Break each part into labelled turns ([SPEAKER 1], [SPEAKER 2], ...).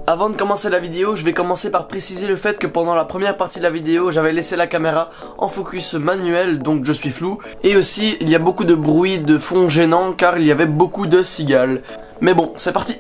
[SPEAKER 1] Avant de commencer la vidéo, je vais commencer par préciser le fait que pendant la première partie de la vidéo, j'avais laissé la caméra en focus manuel, donc je suis flou. Et aussi, il y a beaucoup de bruit de fond gênant car il y avait beaucoup de cigales. Mais bon, c'est parti.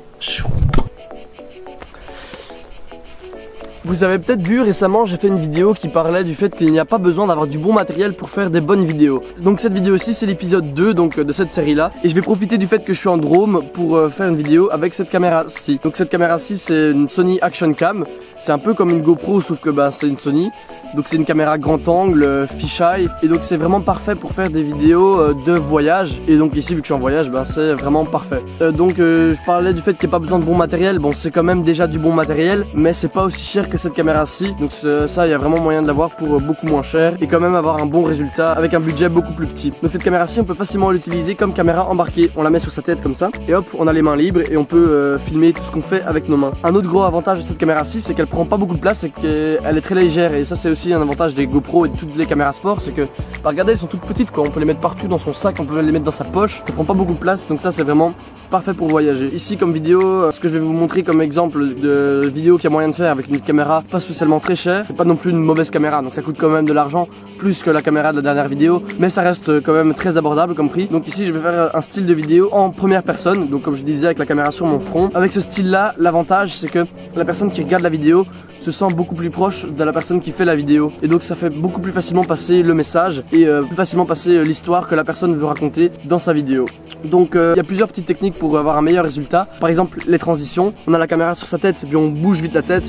[SPEAKER 1] Vous avez peut-être vu récemment, j'ai fait une vidéo qui parlait du fait qu'il n'y a pas besoin d'avoir du bon matériel pour faire des bonnes vidéos. Donc cette vidéo-ci, c'est l'épisode 2 donc, de cette série-là. Et je vais profiter du fait que je suis en drone pour faire une vidéo avec cette caméra-ci. Donc cette caméra-ci, c'est une Sony Action Cam. C'est un peu comme une GoPro, sauf que c'est une Sony. Donc c'est une caméra grand angle, fisheye. Et donc c'est vraiment parfait pour faire des vidéos de voyage. Et donc ici, vu que je suis en voyage, c'est vraiment parfait. Je parlais du fait qu'il n'y a pas besoin de bon matériel. Bon, c'est quand même déjà du bon matériel, mais c'est pas aussi cher que cette caméra-ci, donc ça il y a vraiment moyen de l'avoir pour beaucoup moins cher et quand même avoir un bon résultat avec un budget beaucoup plus petit. Donc cette caméra-ci, on peut facilement l'utiliser comme caméra embarquée. On la met sur sa tête comme ça et hop, on a les mains libres et on peut filmer tout ce qu'on fait avec nos mains. Un autre gros avantage de cette caméra-ci, c'est qu'elle prend pas beaucoup de place et qu'elle est très légère, et ça c'est aussi un avantage des GoPro et de toutes les caméras sport, c'est que regardez, elles sont toutes petites quoi. On peut les mettre partout dans son sac, on peut les mettre dans sa poche, ça prend pas beaucoup de place, donc ça c'est vraiment parfait pour voyager. Ici comme vidéo, ce que je vais vous montrer comme exemple de vidéo qu'il y a moyen de faire avec une caméra pas spécialement très cher, c'est pas non plus une mauvaise caméra, donc ça coûte quand même de l'argent, plus que la caméra de la dernière vidéo, mais ça reste quand même très abordable comme prix. Donc ici je vais faire un style de vidéo en première personne, donc comme je disais avec la caméra sur mon front. Avec ce style là, l'avantage c'est que la personne qui regarde la vidéo se sent beaucoup plus proche de la personne qui fait la vidéo, et donc ça fait beaucoup plus facilement passer le message et plus facilement passer l'histoire que la personne veut raconter dans sa vidéo. Donc il y a plusieurs petites techniques pour avoir un meilleur résultat. Par exemple les transitions, on a la caméra sur sa tête et puis on bouge vite la tête,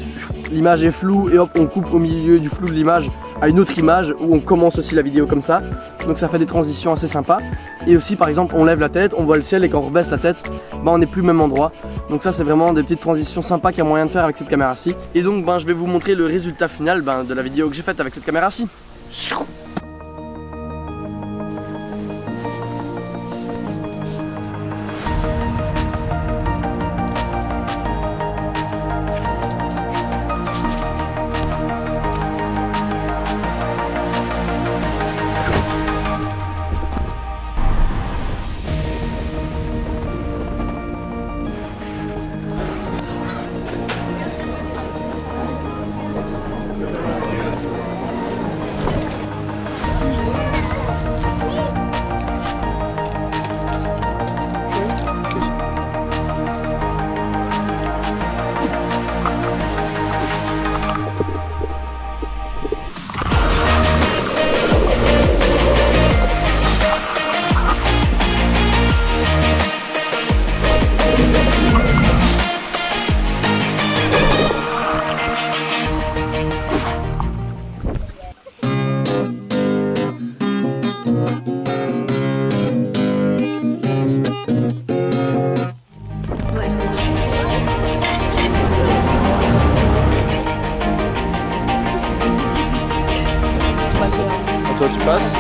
[SPEAKER 1] l'image est floue et hop on coupe au milieu du flou de l'image à une autre image où on commence aussi la vidéo comme ça, donc ça fait des transitions assez sympas. Et aussi par exemple on lève la tête, on voit le ciel, et quand on rebaisse la tête, on n'est plus au même endroit, donc ça c'est vraiment des petites transitions sympas qu'il y a moyen de faire avec cette caméra-ci. Et donc je vais vous montrer le résultat final de la vidéo que j'ai faite avec cette caméra-ci. Toi tu passes.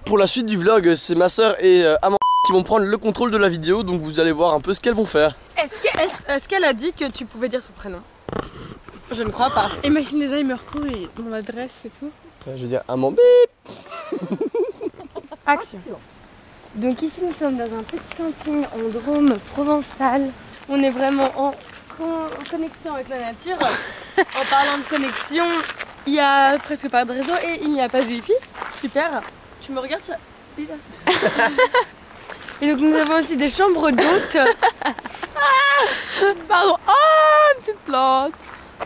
[SPEAKER 1] Pour la suite du vlog, c'est ma soeur et Amanda qui vont prendre le contrôle de la vidéo, donc vous allez voir un peu ce qu'elles vont faire.
[SPEAKER 2] Est-ce qu'elle a dit que tu pouvais dire son prénom? Je ne crois pas.
[SPEAKER 3] Imagine déjà, il me retrouve et mon adresse et tout.
[SPEAKER 1] Je vais dire Amanda.
[SPEAKER 2] Action. Donc ici nous sommes dans un petit camping en Drôme provençal. On est vraiment en connexion avec la nature. En parlant de connexion, il n'y a presque pas de réseau et il n'y a pas de wifi. Super. Tu me regardes ça? Et donc nous avons aussi des chambres d'hôtes.
[SPEAKER 3] Pardon. Oh, une petite plante.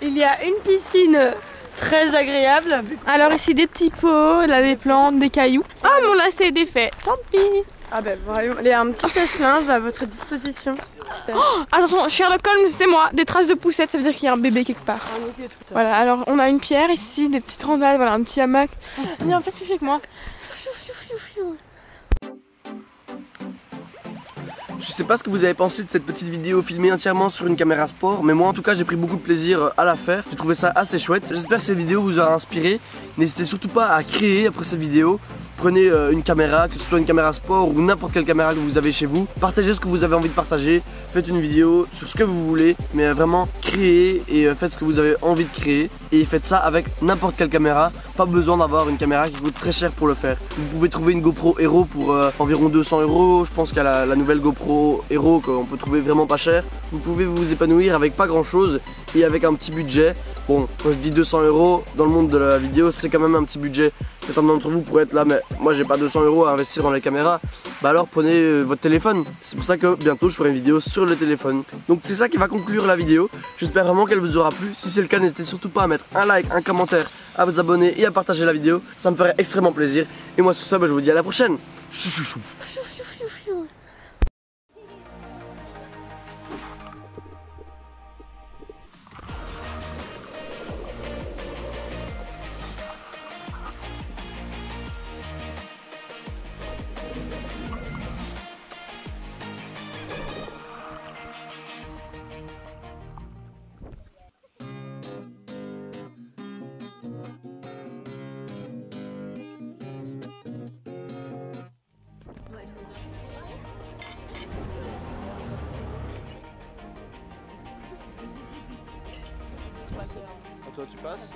[SPEAKER 2] Il y a une piscine très agréable.
[SPEAKER 3] Alors ici des petits pots, là des plantes, des cailloux. Ah, mon lacet est défait. Tant pis.
[SPEAKER 2] Ah ben voyons, il y a un petit sèche-linge à votre disposition.
[SPEAKER 3] Oh, attention, Sherlock Holmes, c'est moi. Des traces de poussette, ça veut dire qu'il y a un bébé quelque part. Voilà, alors on a une pierre ici, des petites randales, voilà, un petit hamac. Viens, en fait, tu fais avec moi.
[SPEAKER 1] Je sais pas ce que vous avez pensé de cette petite vidéo filmée entièrement sur une caméra sport, mais moi en tout cas j'ai pris beaucoup de plaisir à la faire. J'ai trouvé ça assez chouette. J'espère que cette vidéo vous aura inspiré. N'hésitez surtout pas à créer après cette vidéo. Prenez une caméra, que ce soit une caméra sport ou n'importe quelle caméra que vous avez chez vous. Partagez ce que vous avez envie de partager. Faites une vidéo sur ce que vous voulez, mais vraiment créez et faites ce que vous avez envie de créer. Et faites ça avec n'importe quelle caméra. Pas besoin d'avoir une caméra qui coûte très cher pour le faire. Vous pouvez trouver une GoPro Hero pour environ 200 €. Je pense qu'il y a la nouvelle GoPro Hero qu'on peut trouver vraiment pas cher. Vous pouvez vous épanouir avec pas grand chose et avec un petit budget. Bon, quand je dis 200 € dans le monde de la vidéo, c'est quand même un petit budget. Certains d'entre vous pourraient être là, mais moi j'ai pas 200 € à investir dans les caméras. Bah alors prenez votre téléphone. C'est pour ça que bientôt je ferai une vidéo sur le téléphone. Donc c'est ça qui va conclure la vidéo. J'espère vraiment qu'elle vous aura plu. Si c'est le cas, n'hésitez surtout pas à mettre un like, un commentaire, à vous abonner et à partager la vidéo. Ça me ferait extrêmement plaisir. Et moi sur ça, bah, je vous dis à la prochaine. Chou chou chou. Toi tu passes.